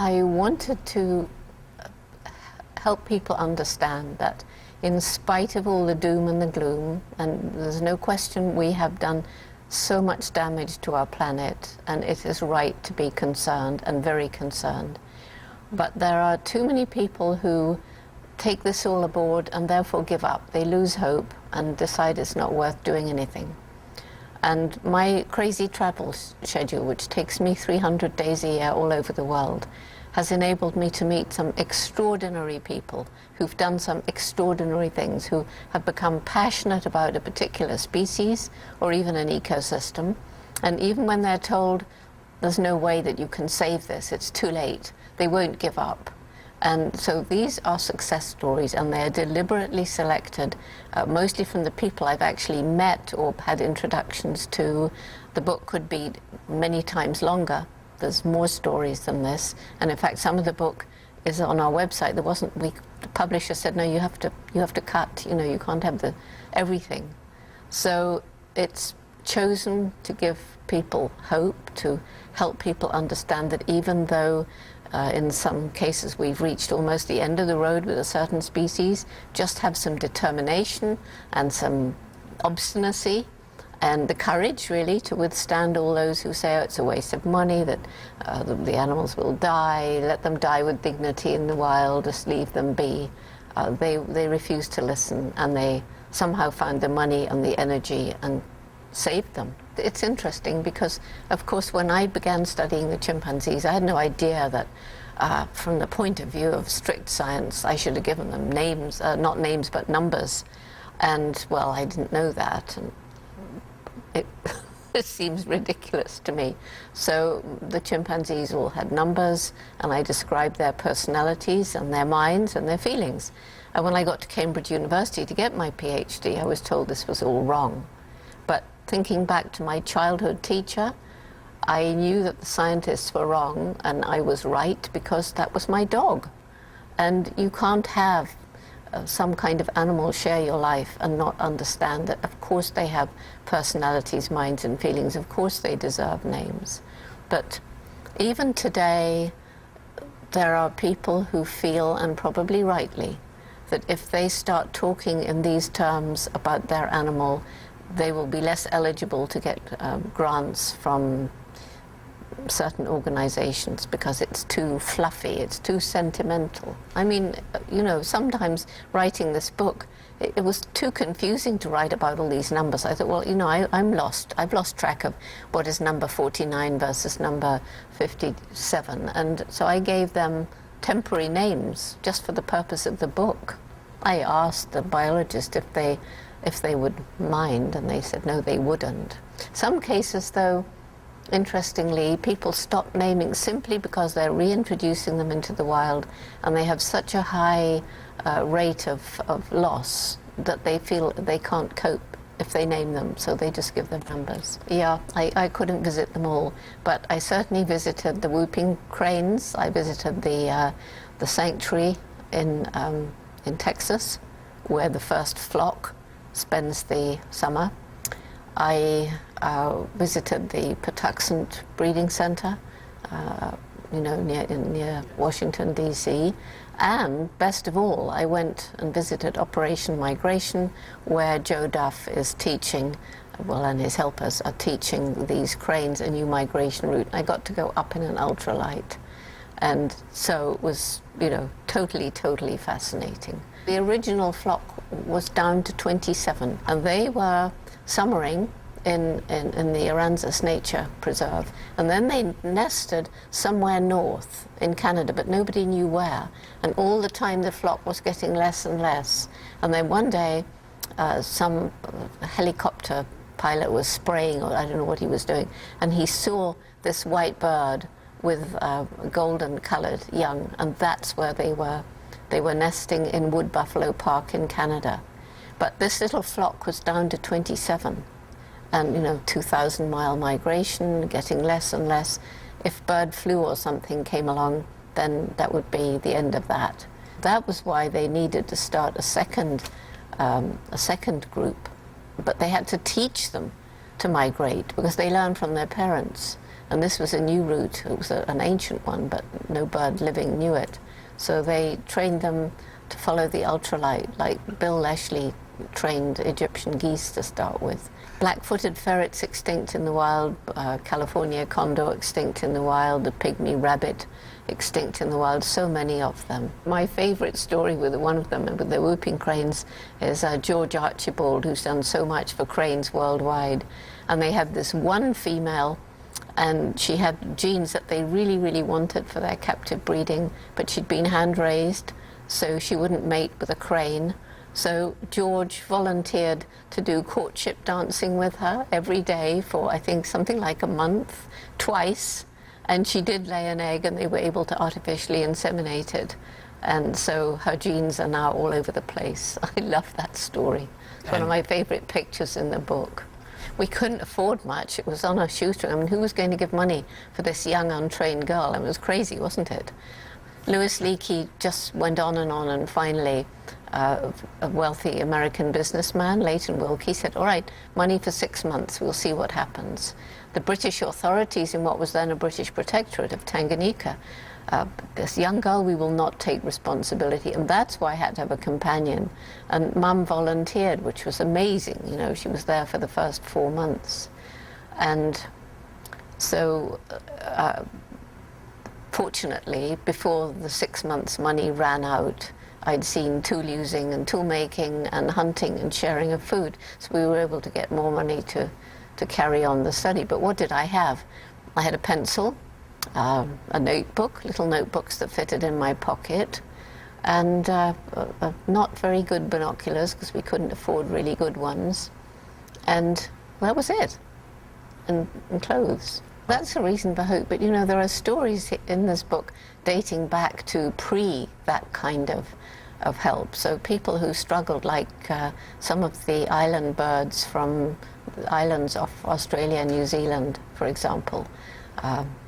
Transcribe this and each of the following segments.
I wanted to help people understand that in spite of all the doom and the gloom, and there's no question we have done so much damage to our planet, and it is right to be concerned and very concerned. But there are too many people who take this all aboard and therefore give up. They lose hope and decide it's not worth doing anything. And my crazy travel schedule, which takes me 300 days a year all over the world, has enabled me to meet some extraordinary people who've done some extraordinary things, who have become passionate about a particular species or even an ecosystem. And even when they're told there's no way that you can save this, it's too late, they won't give up. And so these are success stories, and they're deliberately selected, mostly from the people I've actually met or had introductions to. The book could be many times longer. There's more stories than this, and in fact some of the book is on our website. The publisher said, no, you have to cut, you can't have everything. So it's chosen to give people hope, to help people understand that even though in some cases we've reached almost the end of the road with a certain species, just have some determination and some obstinacy and the courage, really, to withstand all those who say, oh, it's a waste of money, that the animals will die, let them die with dignity in the wild, just leave them be. They refuse to listen, and they somehow found the money and the energy and saved them. It's interesting because, of course, when I began studying the chimpanzees, I had no idea that from the point of view of strict science, I should have given them names, not names, but numbers. And, well, I didn't know that. And it seems ridiculous to me. So the chimpanzees all had numbers, and I described their personalities and their minds and their feelings. And when I got to Cambridge University to get my PhD, I was told this was all wrong. But thinking back to my childhood teacher, I knew that the scientists were wrong, and I was right because that was my dog. And you can't have some kind of animal share your life and not understand that, of course, they have personalities, minds, and feelings. Of course, they deserve names. But even today, there are people who feel, and probably rightly, that if they start talking in these terms about their animal, they will be less eligible to get grants from certain organizations because it's too fluffy, it's too sentimental. I mean, sometimes writing this book, it was too confusing to write about all these numbers. I thought, well, I'm lost. I've lost track of what is number 49 versus number 57. And so I gave them temporary names just for the purpose of the book. I asked the biologist if they would mind, and they said no, they wouldn't. Some cases, though, interestingly, people stop naming simply because they're reintroducing them into the wild, and they have such a high rate of loss that they feel they can't cope if they name them, so they just give them numbers. Yeah, I couldn't visit them all, but I certainly visited the whooping cranes. I visited the sanctuary in Texas, where the first flock spends the summer. I visited the Patuxent breeding center, near Washington, D.C. And best of all, I went and visited Operation Migration, where Joe Duff is teaching, and his helpers are teaching these cranes a new migration route. I got to go up in an ultralight. And so it was, totally, totally fascinating. The original flock was down to 27, and they were summering in the Aransas Nature Preserve. And then they nested somewhere north in Canada, but nobody knew where. And all the time the flock was getting less and less. And then one day, some helicopter pilot was spraying, or I don't know what he was doing, and he saw this white bird with golden-colored young, and that's where they were. They were nesting in Wood Buffalo Park in Canada. But this little flock was down to 27, and 2,000-mile migration, getting less and less. If bird flu or something came along, then that would be the end of that. That was why they needed to start a second group, but they had to teach them to migrate because they learn from their parents. And this was a new route. It was an ancient one, but no bird living knew it. So they trained them to follow the ultralight, like Bill Leshley trained Egyptian geese to start with. Black-footed ferrets extinct in the wild, California condor extinct in the wild, the pygmy rabbit extinct in the wild, so many of them. My favorite story with one of them, with the whooping cranes, is George Archibald, who's done so much for cranes worldwide. And they had this one female, and she had genes that they really, really wanted for their captive breeding, but she'd been hand-raised, so she wouldn't mate with a crane. So George volunteered to do courtship dancing with her every day for, I think, something like a month, twice. And she did lay an egg, and they were able to artificially inseminate it. And so her genes are now all over the place. I love that story. It's one of my favorite pictures in the book. We couldn't afford much. It was on a shoestring. I mean, who was going to give money for this young, untrained girl? I mean, it was crazy, wasn't it? Louis Leakey just went on, and finally, a wealthy American businessman, Leighton Wilkie, said, all right, money for 6 months, we'll see what happens. The British authorities in what was then a British protectorate of Tanganyika, this young girl, we will not take responsibility. And that's why I had to have a companion. And Mum volunteered, which was amazing. You know, she was there for the first 4 months. And so, fortunately, before the 6 months money ran out, I'd seen tool using and tool making and hunting and sharing of food. So we were able to get more money to carry on the study. But what did I have? I had a pencil, a notebook, little notebooks that fitted in my pocket, and not very good binoculars because we couldn't afford really good ones. And that was it. And clothes. That's a reason for hope. But you know, there are stories in this book dating back to that kind of help. So people who struggled, like some of the island birds from the islands off Australia and New Zealand, for example,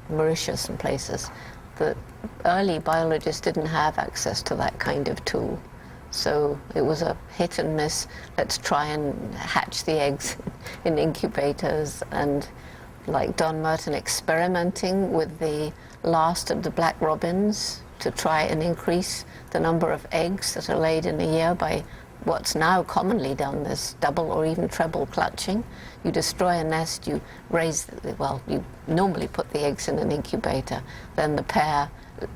Mauritius and places. The early biologists didn't have access to that kind of tool. So it was a hit and miss. Let's try and hatch the eggs in incubators, and like Don Merton experimenting with the last of the black robins to try and increase the number of eggs that are laid in a year by what's now commonly done, this double or even treble clutching. You destroy a nest, you raise, you normally put the eggs in an incubator, then the pair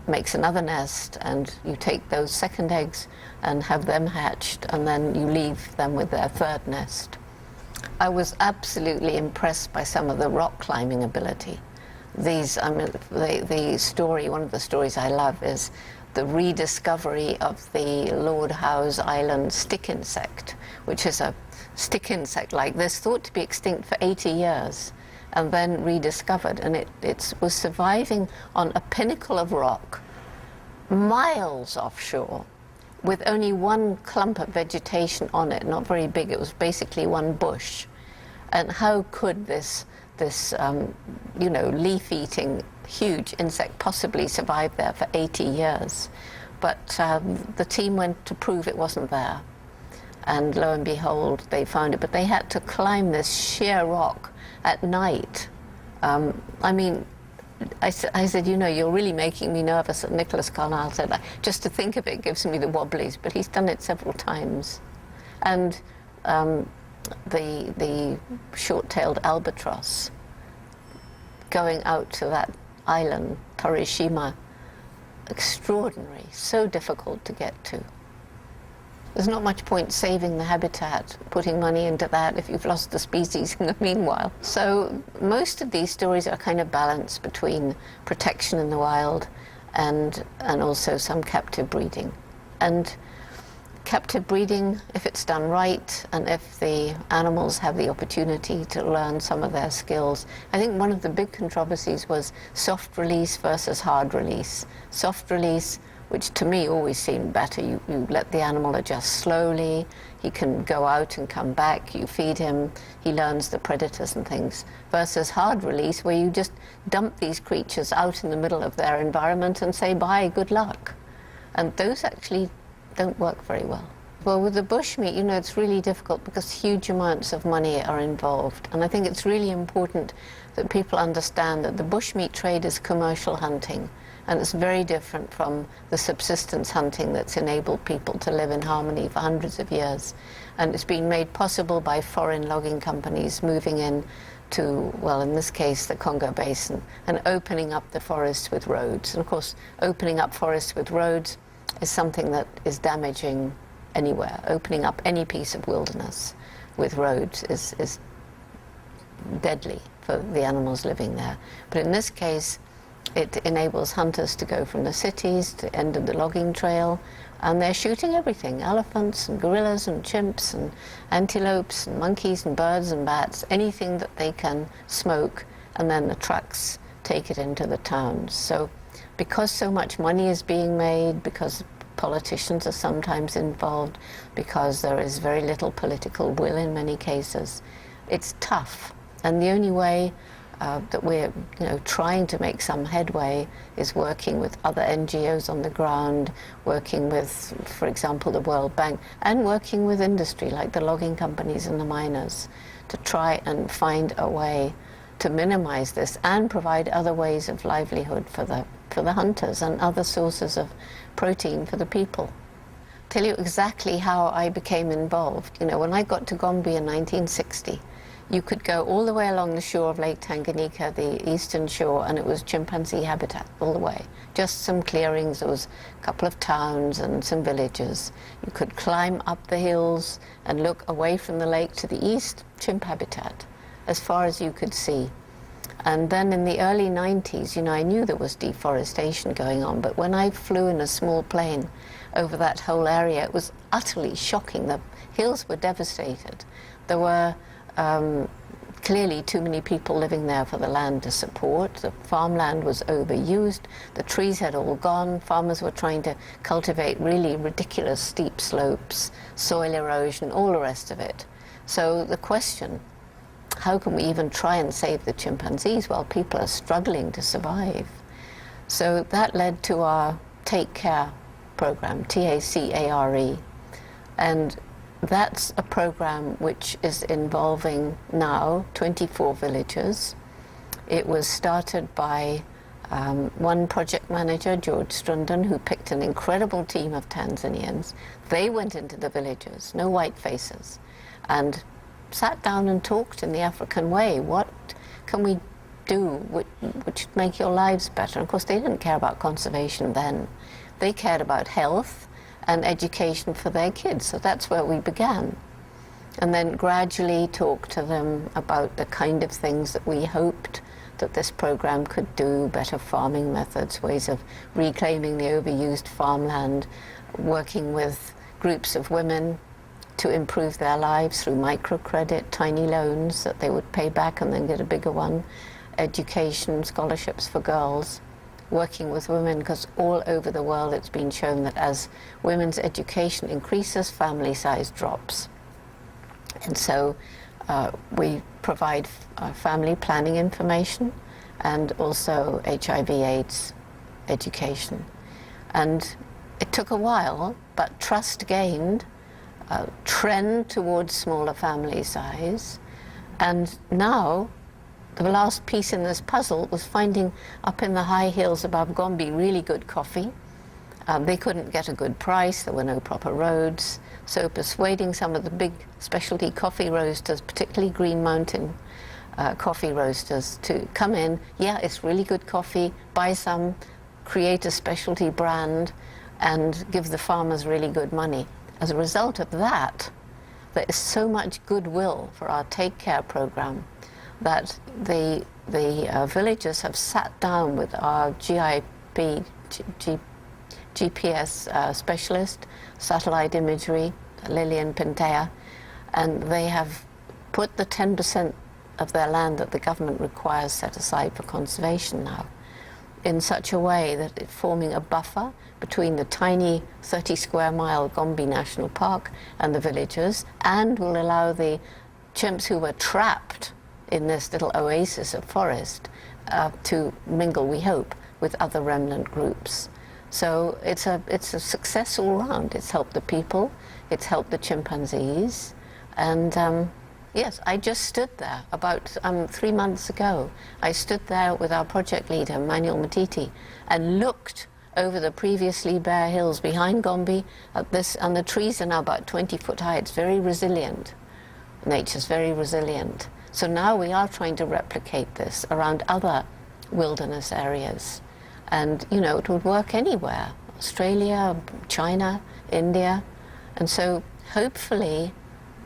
makes another nest, and you take those second eggs and have them hatched, and then you leave them with their third nest. I was absolutely impressed by some of the rock climbing ability. The story, one of the stories I love is the rediscovery of the Lord Howe's Island stick insect, which is a stick insect like this, thought to be extinct for 80 years, and then rediscovered. And it was surviving on a pinnacle of rock, miles offshore, with only one clump of vegetation on it, not very big. It was basically one bush. And how could this leaf-eating huge insect possibly survive there for 80 years? But the team went to prove it wasn't there. And lo and behold, they found it. But they had to climb this sheer rock at night. I said, you know, you're really making me nervous. And Nicholas Carlisle said, just to think of it gives me the wobblies. But he's done it several times. And the short-tailed albatross going out to that island, Torishima, extraordinary, so difficult to get to. There's not much point saving the habitat, putting money into that if you've lost the species in the meanwhile. So most of these stories are kind of balanced between protection in the wild and also some captive breeding. And captive breeding, if it's done right, and if the animals have the opportunity to learn some of their skills. I think one of the big controversies was soft release versus hard release. Soft release, which to me always seemed better. You let the animal adjust slowly, he can go out and come back, you feed him, he learns the predators and things, versus hard release, where you just dump these creatures out in the middle of their environment and say, bye, good luck. And those actually don't work very well. Well, with the bushmeat, you know, it's really difficult because huge amounts of money are involved. And I think it's really important that people understand that the bushmeat trade is commercial hunting. And it's very different from the subsistence hunting that's enabled people to live in harmony for hundreds of years. And it's been made possible by foreign logging companies moving in to, well, in this case, the Congo Basin, and opening up the forests with roads. And of course, opening up forests with roads is something that is damaging anywhere. Opening up any piece of wilderness with roads is deadly for the animals living there. But in this case, it enables hunters to go from the cities to the end of the logging trail, and they're shooting everything: elephants and gorillas and chimps and antelopes and monkeys and birds and bats, anything that they can smoke, and then the trucks take it into the towns. So because so much money is being made, because politicians are sometimes involved, because there is very little political will in many cases, it's tough. And the only way that we're trying to make some headway is working with other NGOs on the ground, working with, for example, the World Bank, and working with industry like the logging companies and the miners to try and find a way to minimize this and provide other ways of livelihood for the hunters and other sources of protein for the people. Tell you exactly how I became involved. You know, when I got to Gombe in 1960, you could go all the way along the shore of Lake Tanganyika, the eastern shore, and it was chimpanzee habitat all the way. Just some clearings, there was a couple of towns and some villages. You could climb up the hills and look away from the lake to the east, chimp habitat, as far as you could see. And then in the early 90s, you know, I knew there was deforestation going on, but when I flew in a small plane over that whole area, it was utterly shocking. The hills were devastated. There were clearly too many people living there for the land to support. The farmland was overused. The trees had all gone. Farmers were trying to cultivate really ridiculous steep slopes, soil erosion, all the rest of it. So the question, how can we even try and save the chimpanzees while people are struggling to survive? So that led to our Take Care program, TACARE. And that's a program which is involving now 24 villages. It was started by one project manager, George Strunden, who picked an incredible team of Tanzanians. They went into the villages, no white faces, and sat down and talked in the African way. What can we do which would make your lives better? And of course, they didn't care about conservation then. They cared about health and education for their kids. So that's where we began. And then gradually talk to them about the kind of things that we hoped that this program could do: better farming methods, ways of reclaiming the overused farmland, working with groups of women to improve their lives through microcredit, tiny loans that they would pay back and then get a bigger one, education, scholarships for girls, working with women, because all over the world it's been shown that as women's education increases, family size drops. And so we provide family planning information and also HIV/AIDS education. And it took a while, but trust gained, trend towards smaller family size, and now the last piece in this puzzle was finding up in the high hills above Gombe really good coffee. They couldn't get a good price, there were no proper roads, so persuading some of the big specialty coffee roasters, particularly Green Mountain coffee roasters, to come in. Yeah, it's really good coffee, buy some, create a specialty brand, and give the farmers really good money. As a result of that, there is so much goodwill for our Take Care program that the villagers have sat down with our GPS specialist, satellite imagery, Lillian Pintea, and they have put the 10% of their land that the government requires set aside for conservation now, in such a way that it's forming a buffer between the tiny 30 square mile Gombe National Park and the villages, and will allow the chimps who were trapped in this little oasis of forest to mingle, we hope, with other remnant groups. So it's a success all round. It's helped the people, it's helped the chimpanzees, and yes, I just stood there about 3 months ago. I stood there with our project leader, Manuel Matiti, and looked over the previously bare hills behind Gombe at this, and the trees are now about 20 foot high. It's very resilient. Nature's very resilient. So now we are trying to replicate this around other wilderness areas. And, you know, it would work anywhere. Australia, China, India. And so hopefully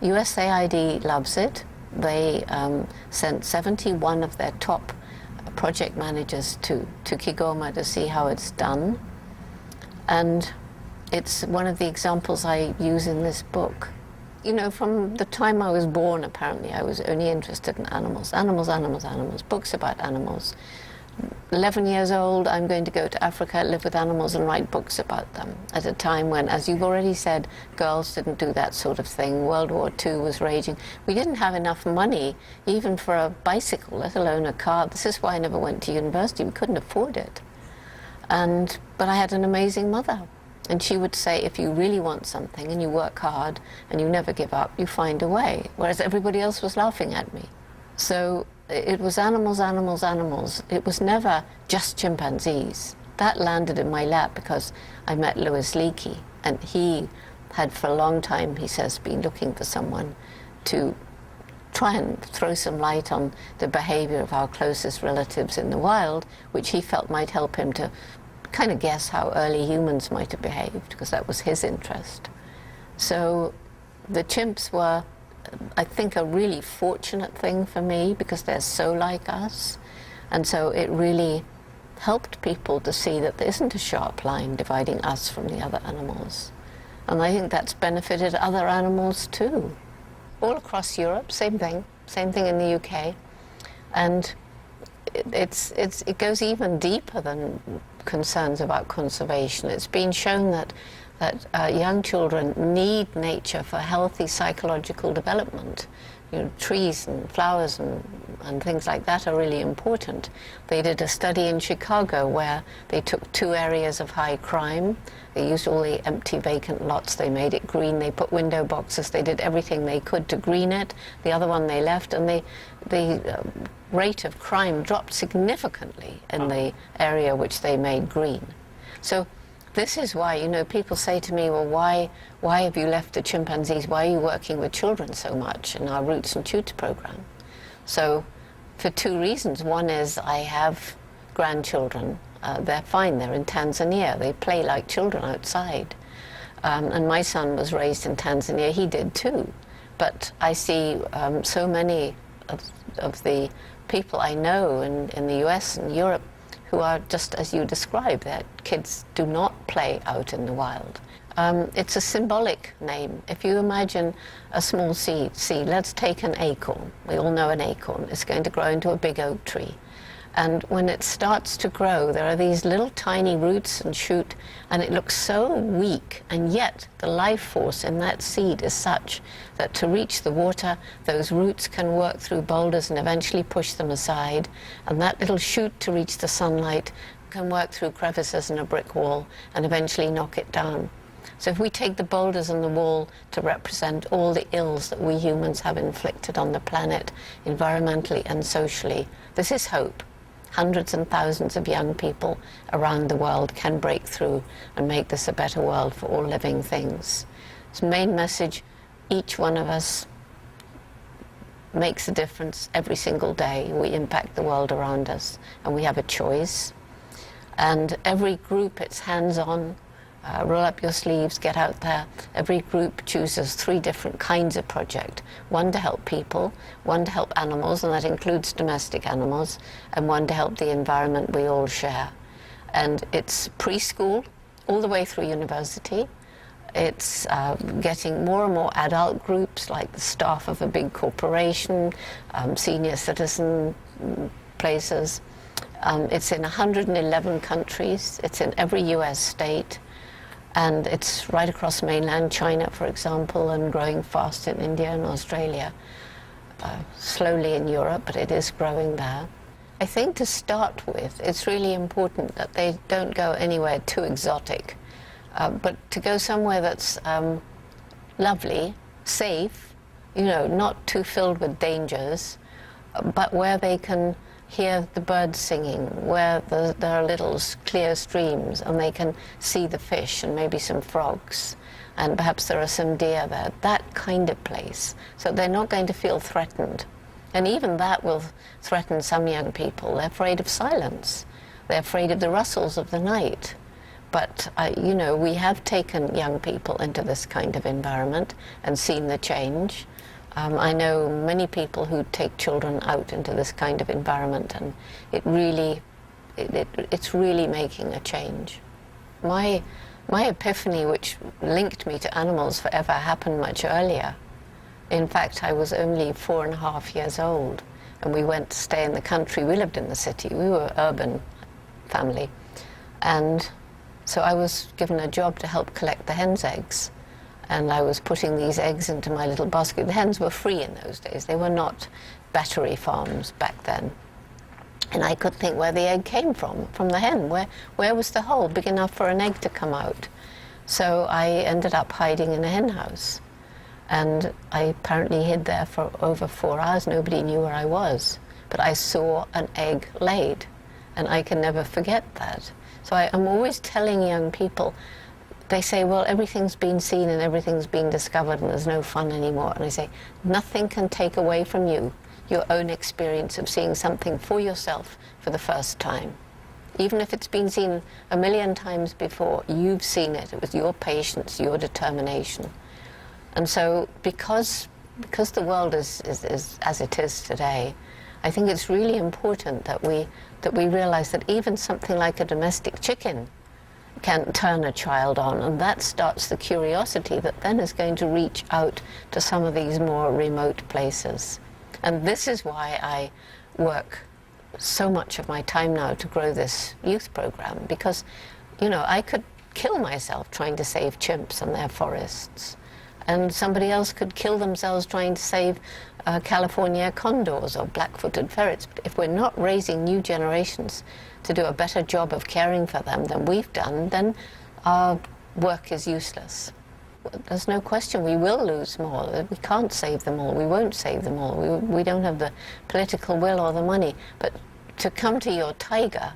USAID loves it. They sent 71 of their top project managers to Kigoma to see how it's done. And it's one of the examples I use in this book. You know, from the time I was born, apparently, I was only interested in animals. Animals, animals, animals, books about animals. 11 years old, I'm going to go to Africa, live with animals and write books about them. At a time when, as you've already said, girls didn't do that sort of thing. World War II was raging. We didn't have enough money even for a bicycle, let alone a car. This is why I never went to university. We couldn't afford it. But I had an amazing mother. And she would say, if you really want something and you work hard and you never give up, you find a way. Whereas everybody else was laughing at me. So it was animals, animals, animals. It was never just chimpanzees. That landed in my lap because I met Louis Leakey, and he had for a long time, he says, been looking for someone to try and throw some light on the behavior of our closest relatives in the wild, which he felt might help him to kind of guess how early humans might have behaved, because that was his interest. So the chimps were, I think, a really fortunate thing for me because they're so like us. And so it really helped people to see that there isn't a sharp line dividing us from the other animals. And I think that's benefited other animals too. All across Europe, same thing in the UK. And it goes even deeper than concerns about conservation. It's been shown that young children need nature for healthy psychological development. You know, trees and flowers and things like that are really important. They did a study in Chicago where they took 2 areas of high crime. They used all the empty vacant lots. They made it green. They put window boxes. They did everything they could to green it. The other one they left, and the rate of crime dropped significantly in the area which they made green. So this is why, you know, people say to me, well, why have you left the chimpanzees? Why are you working with children so much in our Roots and Tutor program? So for 2 reasons. One is I have grandchildren. They're fine. They're in Tanzania. They play like children outside. And my son was raised in Tanzania. He did too. But I see so many of the people I know in the US and Europe who are just as you described, that kids do not play out in the wild. It's a symbolic name. If you imagine a small seed, let's take an acorn. We all know an acorn. It's going to grow into a big oak tree. And when it starts to grow, there are these little tiny roots and shoot, and it looks so weak, and yet the life force in that seed is such that to reach the water, those roots can work through boulders and eventually push them aside, and that little shoot to reach the sunlight can work through crevices in a brick wall and eventually knock it down. So if we take the boulders in the wall to represent all the ills that we humans have inflicted on the planet, environmentally and socially, this is hope. Hundreds and thousands of young people around the world can break through and make this a better world for all living things. Its main message, each one of us makes a difference every single day. We impact the world around us, and we have a choice. And every group, it's hands-on. Roll up your sleeves, get out there. Every group chooses 3 different kinds of project. One to help people, one to help animals, and that includes domestic animals, and one to help the environment we all share. And it's preschool all the way through university. It's getting more and more adult groups, like the staff of a big corporation, senior citizen places. It's in 111 countries. It's in every US state. And it's right across mainland China, for example, and growing fast in India and Australia. Slowly in Europe, but it is growing there. I think to start with, it's really important that they don't go anywhere too exotic, but to go somewhere that's lovely, safe, you know, not too filled with dangers, but where they can hear the birds singing, where there are little clear streams and they can see the fish and maybe some frogs, and perhaps there are some deer there, that kind of place. So they're not going to feel threatened. And even that will threaten some young people. They're afraid of silence. They're afraid of the rustles of the night. But, you know, we have taken young people into this kind of environment and seen the change. I know many people who take children out into this kind of environment, and it's really making a change. My epiphany, which linked me to animals forever, happened much earlier. In fact, I was only 4.5 years old, and we went to stay in the country. We lived in the city. We were an urban family. And so I was given a job to help collect the hens' eggs. And I was putting these eggs into my little basket. The hens were free in those days. They were not battery farms back then. And I could think where the egg came from the hen. Where was the hole big enough for an egg to come out? So I ended up hiding in a hen house. And I apparently hid there for over 4 hours. Nobody knew where I was. But I saw an egg laid. And I can never forget that. So I'm always telling young people, they say, well, everything's been seen and everything's been discovered and there's no fun anymore. And I say, nothing can take away from you your own experience of seeing something for yourself for the first time. Even if it's been seen 1,000,000 times before, you've seen it. It was your patience, your determination. And so because the world is as it is today, I think it's really important that we realize that even something like a domestic chicken can turn a child on, and that starts the curiosity that then is going to reach out to some of these more remote places. And this is why I work so much of my time now to grow this youth program, because, you know, I could kill myself trying to save chimps and their forests, and somebody else could kill themselves trying to save California condors or black-footed ferrets. But if we're not raising new generations to do a better job of caring for them than we've done, then our work is useless. There's no question we will lose more. We can't save them all. We won't save them all. We don't have the political will or the money. But to come to your tiger,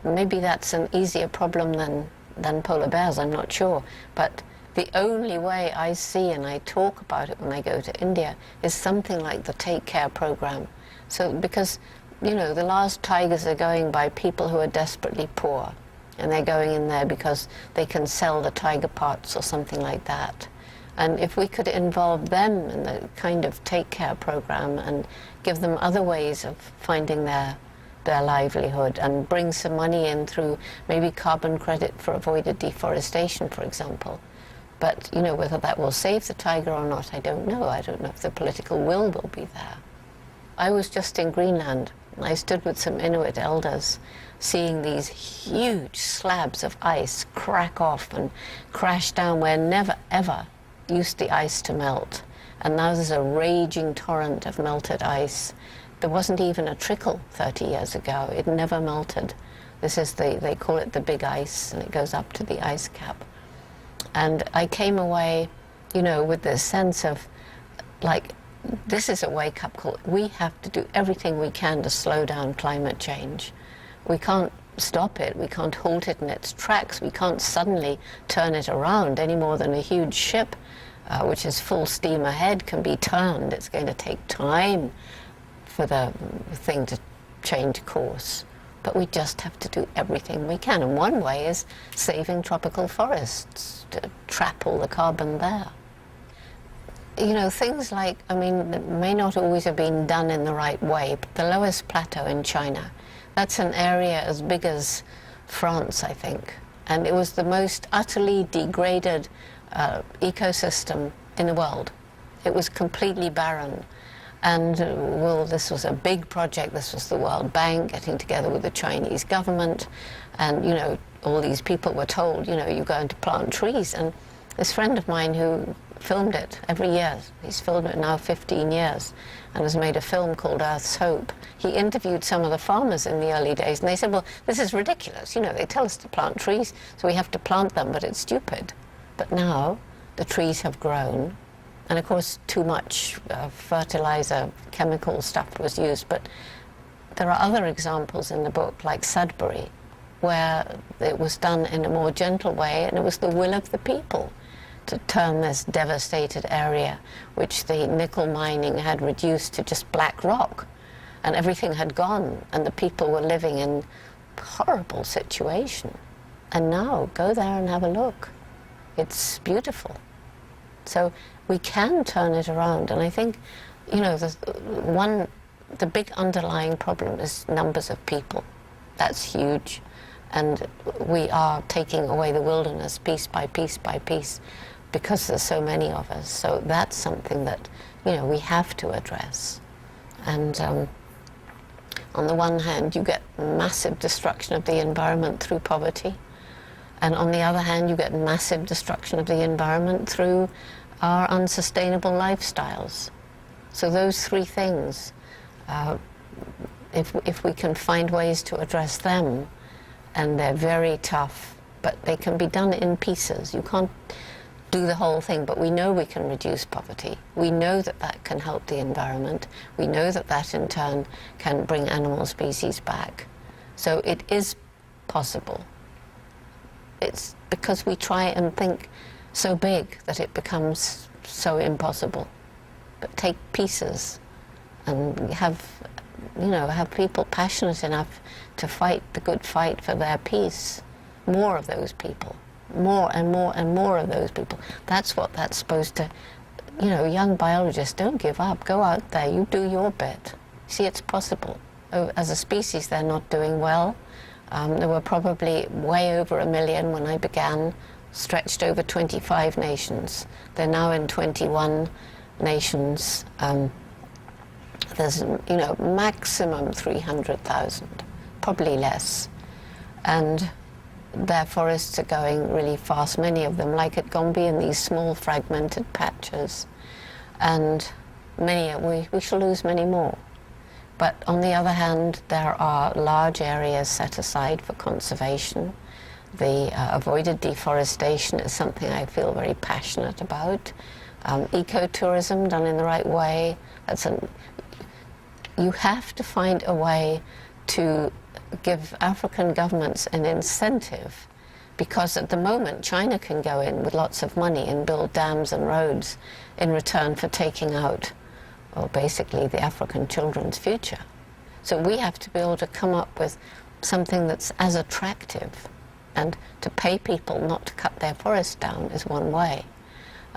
maybe that's an easier problem than polar bears, I'm not sure. But the only way I see, and I talk about it when I go to India, is something like the Take Care program. So because, you know, the last tigers are going by people who are desperately poor, and they're going in there because they can sell the tiger parts or something like that. And if we could involve them in the kind of Take Care program and give them other ways of finding their livelihood and bring some money in through maybe carbon credit for avoided deforestation, for example. But, you know, whether that will save the tiger or not, I don't know. I don't know if the political will be there. I was just in Greenland. I stood with some Inuit elders seeing these huge slabs of ice crack off and crash down where never, ever used the ice to melt. And now there's a raging torrent of melted ice. There wasn't even a trickle 30 years ago. It never melted. This is they call it the big ice, and it goes up to the ice cap. And I came away, you know, with this sense of, like, this is a wake-up call. We have to do everything we can to slow down climate change. We can't stop it. We can't halt it in its tracks. We can't suddenly turn it around any more than a huge ship, which is full steam ahead, can be turned. It's going to take time for the thing to change course. But we just have to do everything we can. And one way is saving tropical forests, to trap all the carbon there. You know, things like, I mean, it may not always have been done in the right way, but the lowest plateau in China, that's an area as big as France, I think. And it was the most utterly degraded ecosystem in the world. It was completely barren. And, well, this was a big project. This was the World Bank getting together with the Chinese government. And, you know, all these people were told, you know, you're going to plant trees. And this friend of mine who filmed it every year. He's filmed it now 15 years and has made a film called Earth's Hope. He interviewed some of the farmers in the early days, and they said, well, this is ridiculous. You know, they tell us to plant trees, so we have to plant them, but it's stupid. But now the trees have grown, and of course too much fertilizer, chemical stuff was used. But there are other examples in the book, like Sudbury, where it was done in a more gentle way, and it was the will of the people to turn this devastated area, which the nickel mining had reduced to just black rock, and everything had gone, and the people were living in horrible situation. And now, go there and have a look. It's beautiful. So we can turn it around, and I think, you know, the big underlying problem is numbers of people. That's huge, and we are taking away the wilderness piece by piece by piece, because there's so many of us. So that's something that, you know, we have to address. And on the one hand, you get massive destruction of the environment through poverty, and on the other hand, you get massive destruction of the environment through our unsustainable lifestyles. So those three things, if we can find ways to address them, and they're very tough, but they can be done in pieces. You can't do the whole thing, but we know we can reduce poverty. We know that that can help the environment. We know that that in turn can bring animal species back. So it is possible. It's because we try and think so big that it becomes so impossible. But take pieces and have, you know, have people passionate enough to fight the good fight for their peace. More of those people. More and more and more of those people. That's what that's supposed to, you know, young biologists, don't give up. Go out there, you do your bit. See, it's possible. As a species, they're not doing well. There were probably way over 1 million when I began, stretched over 25 nations. They're now in 21 nations. There's, you know, maximum 300,000, probably less. And their forests are going really fast, many of them, like at Gombe, in these small fragmented patches. And we shall lose many more. But on the other hand, there are large areas set aside for conservation. The avoided deforestation is something I feel very passionate about. Ecotourism done in the right way, you have to find a way to give African governments an incentive, because at the moment China can go in with lots of money and build dams and roads in return for taking out, well, basically the African children's future. So we have to be able to come up with something that's as attractive, and to pay people not to cut their forests down is one way.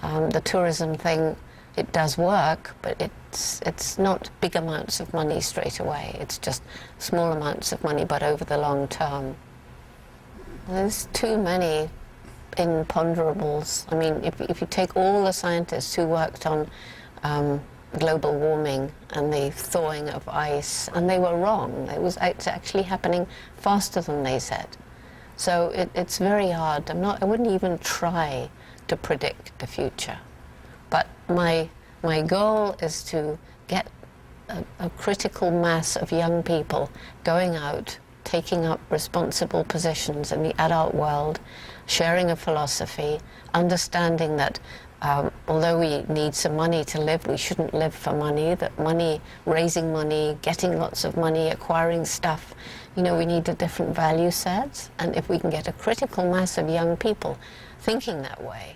The tourism thing, it does work, but it's not big amounts of money straight away. It's just small amounts of money, but over the long term. There's too many imponderables. I mean, if you take all the scientists who worked on global warming and the thawing of ice, and they were wrong. It's actually happening faster than they said. So it's very hard. I wouldn't even try to predict the future. But my goal is to get a critical mass of young people going out, taking up responsible positions in the adult world, sharing a philosophy, understanding that although we need some money to live, we shouldn't live for money, that money, raising money, getting lots of money, acquiring stuff, you know, we need a different value set. And if we can get a critical mass of young people thinking that way,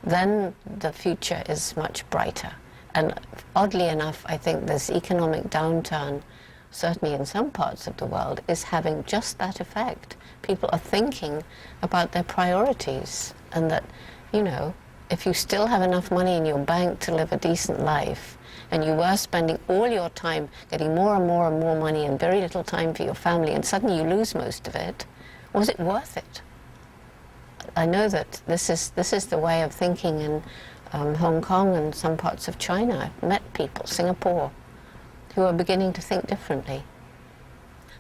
then the future is much brighter. And oddly enough, I think this economic downturn, certainly in some parts of the world, is having just that effect. People are thinking about their priorities, and that, you know, if you still have enough money in your bank to live a decent life, and you were spending all your time getting more and more and more money and very little time for your family, and suddenly you lose most of it, was it worth it? I know that this is the way of thinking in Hong Kong and some parts of China. I've met people, Singapore, who are beginning to think differently.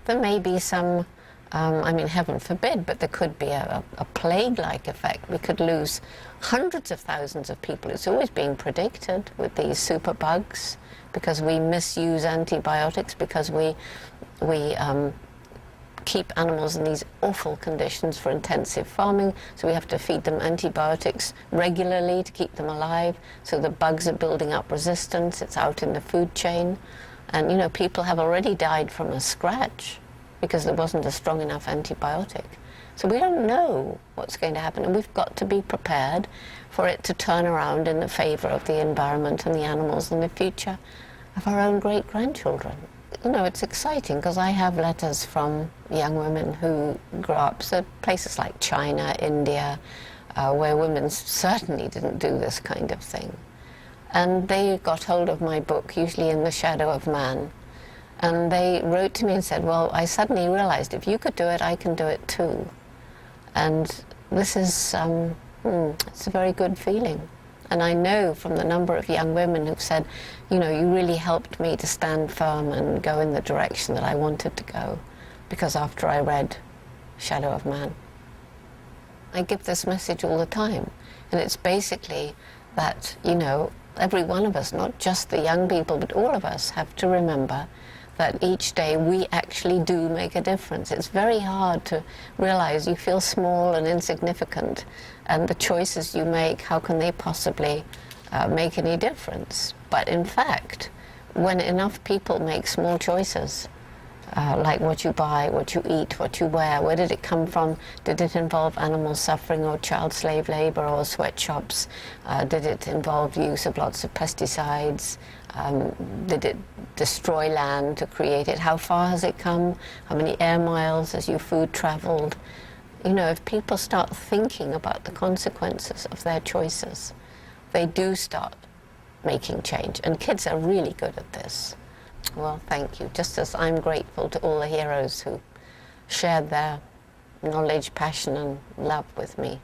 There may be some I mean, heaven forbid, but there could be a plague-like effect. We could lose hundreds of thousands of people. It's always being predicted with these superbugs because we misuse antibiotics, because we keep animals in these awful conditions for intensive farming, so we have to feed them antibiotics regularly to keep them alive, so the bugs are building up resistance. It's out in the food chain, and you know, people have already died from a scratch because there wasn't a strong enough antibiotic. So we don't know what's going to happen, and we've got to be prepared for it to turn around in the favor of the environment and the animals and the future of our own great-grandchildren. You know, it's exciting because I have letters from young women who grew up, so places like China, India, where women certainly didn't do this kind of thing. And they got hold of my book, usually In the Shadow of Man, and they wrote to me and said, well, I suddenly realized if you could do it, I can do it too. And this is, it's a very good feeling. And I know from the number of young women who've said, you know, you really helped me to stand firm and go in the direction that I wanted to go, because after I read Shadow of Man. I give this message all the time, and it's basically that, you know, every one of us, not just the young people, but all of us have to remember that each day we actually do make a difference. It's very hard to realize you feel small and insignificant, and the choices you make, how can they possibly make any difference? But in fact, when enough people make small choices, like what you buy, what you eat, what you wear, where did it come from? Did it involve animal suffering or child slave labor or sweatshops? Did it involve use of lots of pesticides? Did it destroy land to create it? How far has it come? How many air miles has your food traveled? You know, if people start thinking about the consequences of their choices, they do start making change. And kids are really good at this. Well, thank you. Just as I'm grateful to all the heroes who shared their knowledge, passion, and love with me.